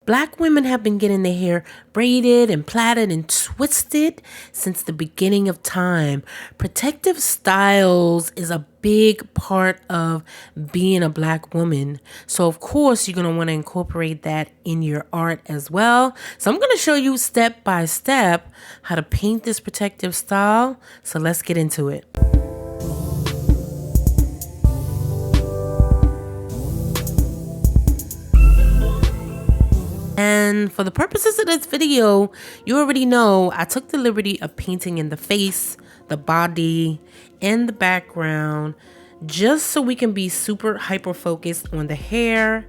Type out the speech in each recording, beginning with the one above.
Black women have been getting their hair braided and plaited and twisted since the beginning of time. Protective styles is a big part of being a black woman. So of course you're going to want to incorporate that in your art as well. So I'm going to show you step by step how to paint this protective style. So let's get into it. And for the purposes of this video, you already know I took the liberty of painting in the face, the body, and the background, just so we can be super hyper focused on the hair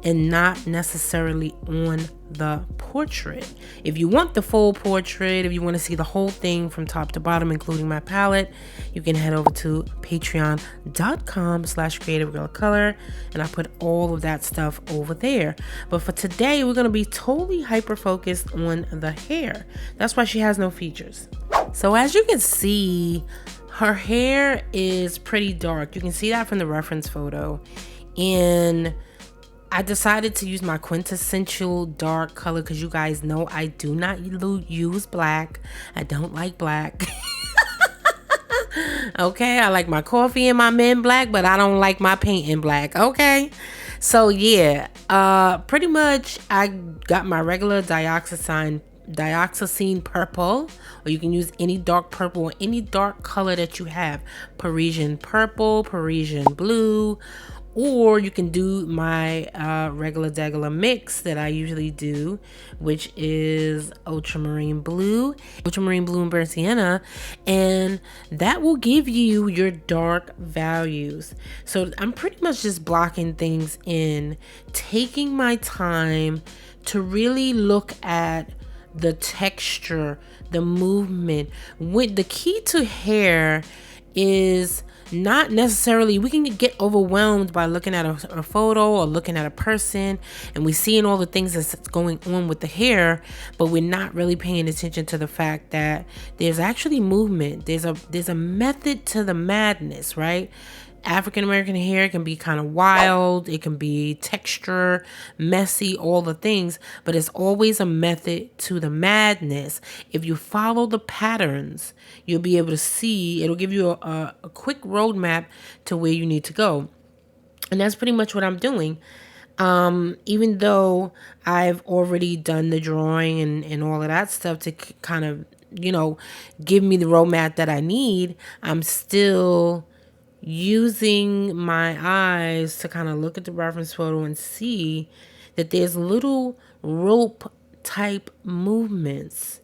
and not necessarily on the portrait. If you want the full portrait, if you want to see the whole thing from top to bottom, including my palette, you can head over to patreon.com/creativegirlcolor, and I put all of that stuff over there. But for today, we're going to be totally hyper focused on the hair. That's why she has no features. So as you can see, her hair is pretty dark. You can see that from the reference photo. And I decided to use my quintessential dark color because you guys know I do not use black. I don't like black. Okay, I like my coffee and my men black, but I don't like my paint in black. Okay, so yeah, pretty much I got my regular dioxazine purple, or you can use any dark purple or any dark color that you have. Parisian purple, Parisian blue, or you can do my regular mix that I usually do, which is Ultramarine Blue and Burnt Sienna, and that will give you your dark values. So I'm pretty much just blocking things in, taking my time to really look at the texture, the movement. With the key to hair is not necessarily, we can get overwhelmed by looking at a photo or looking at a person and we seeing all the things that's going on with the hair, but we're not really paying attention to the fact that there's actually movement. There's a method to the madness, right? African American hair can be kind of wild, it can be texture, messy, all the things, but it's always a method to the madness. If you follow the patterns, you'll be able to see, it'll give you a quick roadmap to where you need to go. And that's pretty much what I'm doing. Even though I've already done the drawing and all of that stuff to kind of, you know, give me the roadmap that I need, I'm still using my eyes to kind of look at the reference photo and see that there's little rope type movements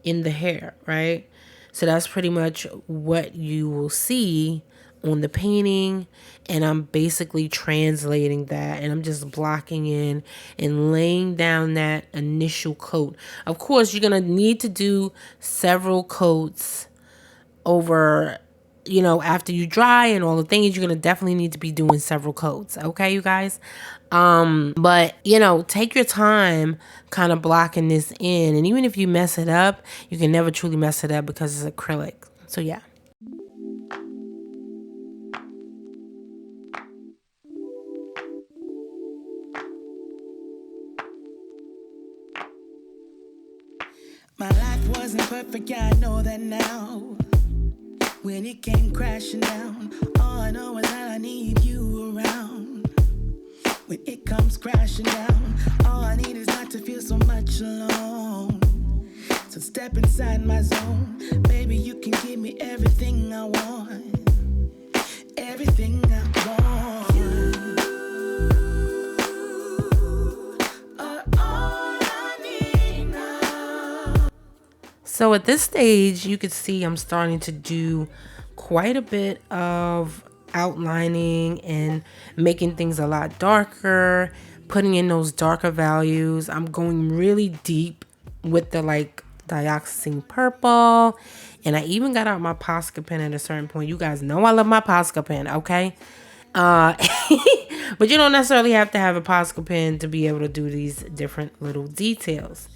in the hair, right? So that's pretty much what you will see on the painting, and I'm basically translating that, and I'm just blocking in and laying down that initial coat. Of course, you're gonna need to do several coats over, you know, after you dry and all the things. You're gonna definitely need to be doing several coats, okay, you guys? But you know, take your time kind of blocking this in, and even if you mess it up, you can never truly mess it up because it's acrylic. So yeah. My life wasn't perfect, yeah, I know that now. When it came crashing down, all I know is that I need you around. When it comes crashing down, all I need is not to feel so much alone. So step inside my zone, baby, you can give me everything I want. Everything I want. You are all I need now. So at this stage, you can see I'm starting to do quite a bit of outlining and making things a lot darker, putting in those darker values. I'm going really deep with the like dioxazine purple, and I even got out my Posca pen at a certain point. You guys know I love my Posca pen, okay? But you don't necessarily have to have a Posca pen to be able to do these different little details.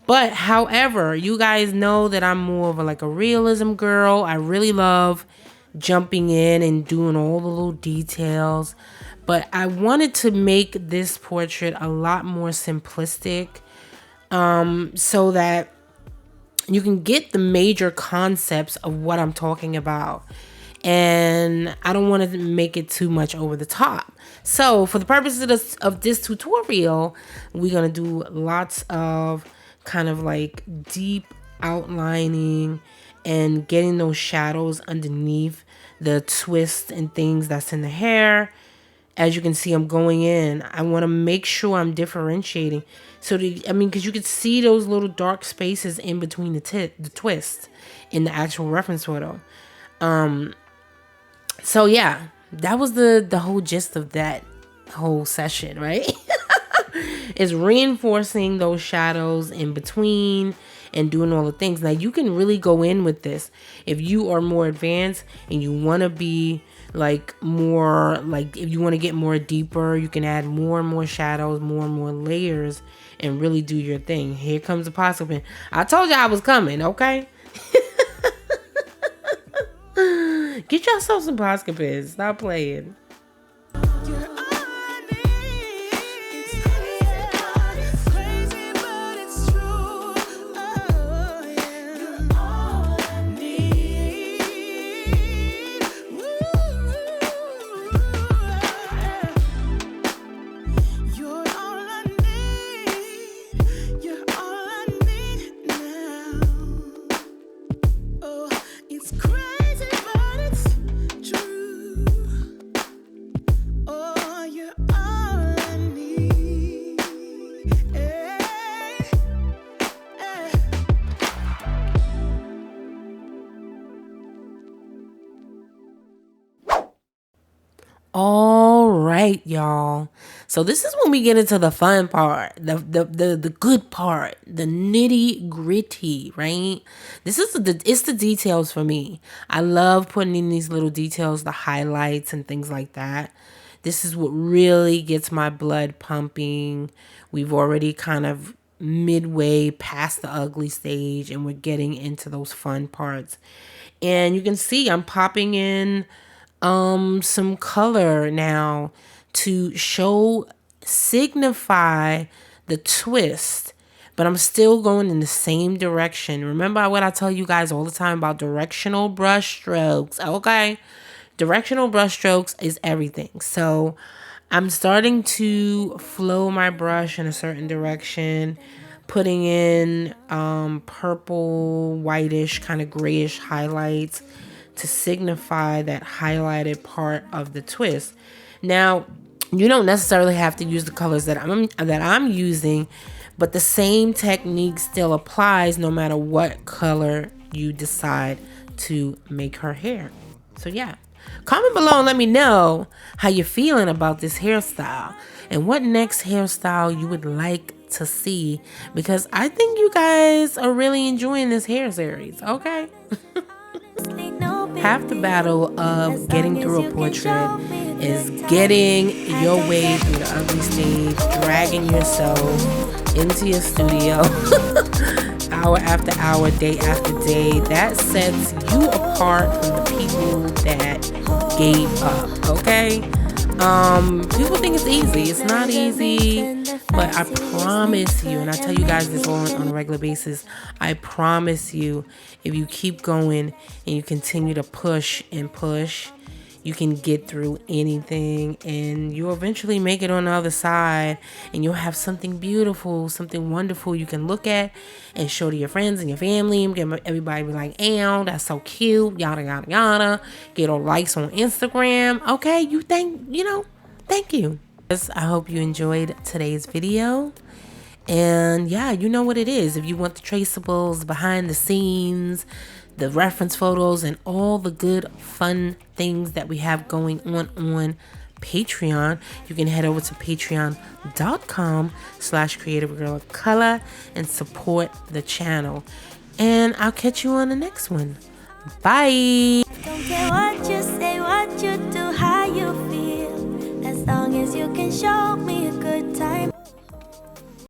But however, you guys know that I'm more of a realism girl. I really love jumping in and doing all the little details. But I wanted to make this portrait a lot more simplistic, so that you can get the major concepts of what I'm talking about. And I don't want to make it too much over the top. So for the purposes of this tutorial, we're going to do lots of kind of like deep outlining and getting those shadows underneath the twists and things that's in the hair. As you can see, I'm going in. I want to make sure I'm differentiating. So, because you could see those little dark spaces in between the twist in the actual reference photo. So yeah, that was the whole gist of that whole session, right? Is reinforcing those shadows in between and doing all the things. Now you can really go in with this if you are more advanced and you want to be like more, like if you want to get more deeper, you can add more and more shadows, more and more layers, and really do your thing. Here comes the Posca pen. I told you I was coming, okay? Get yourself some Posca pens. Stop playing. All right, y'all. So this is when we get into the fun part, the good part, the nitty gritty, right? This is it's the details for me. I love putting in these little details, the highlights and things like that. This is what really gets my blood pumping. We've already kind of midway past the ugly stage and we're getting into those fun parts. And you can see I'm popping in some color now to signify the twist, but I'm still going in the same direction. Remember what I tell you guys all the time about directional brush strokes, okay? Directional brush strokes is everything. So I'm starting to flow my brush in a certain direction, putting in purple, whitish, kind of grayish highlights to signify that highlighted part of the twist. Now, you don't necessarily have to use the colors that I'm using, but the same technique still applies no matter what color you decide to make her hair. So yeah, comment below and let me know how you're feeling about this hairstyle and what next hairstyle you would like to see, because I think you guys are really enjoying this hair series, okay? Half the battle of getting through a portrait is getting your way through the ugly stage, dragging yourself into your studio hour after hour, day after day. That sets you apart from the people that gave up, okay? People think it's easy. It's not easy, but I promise you, and I tell you guys this on a regular basis, I promise you, if you keep going and you continue to push and push, you can get through anything and you'll eventually make it on the other side, and you'll have something beautiful, something wonderful you can look at and show to your friends and your family, and everybody be like, "Ow, that's so cute," yada yada yada. Get all likes on Instagram. Okay, thank you. I hope you enjoyed today's video. And yeah, you know what it is. If you want the traceables, behind the scenes, the reference photos, and all the good fun things that we have going on Patreon, you can head over to patreon.com/creativegirlofcolor and support the channel. And I'll catch you on the next one. Bye. Don't care what you say, what you do, how you feel, as long as you can show me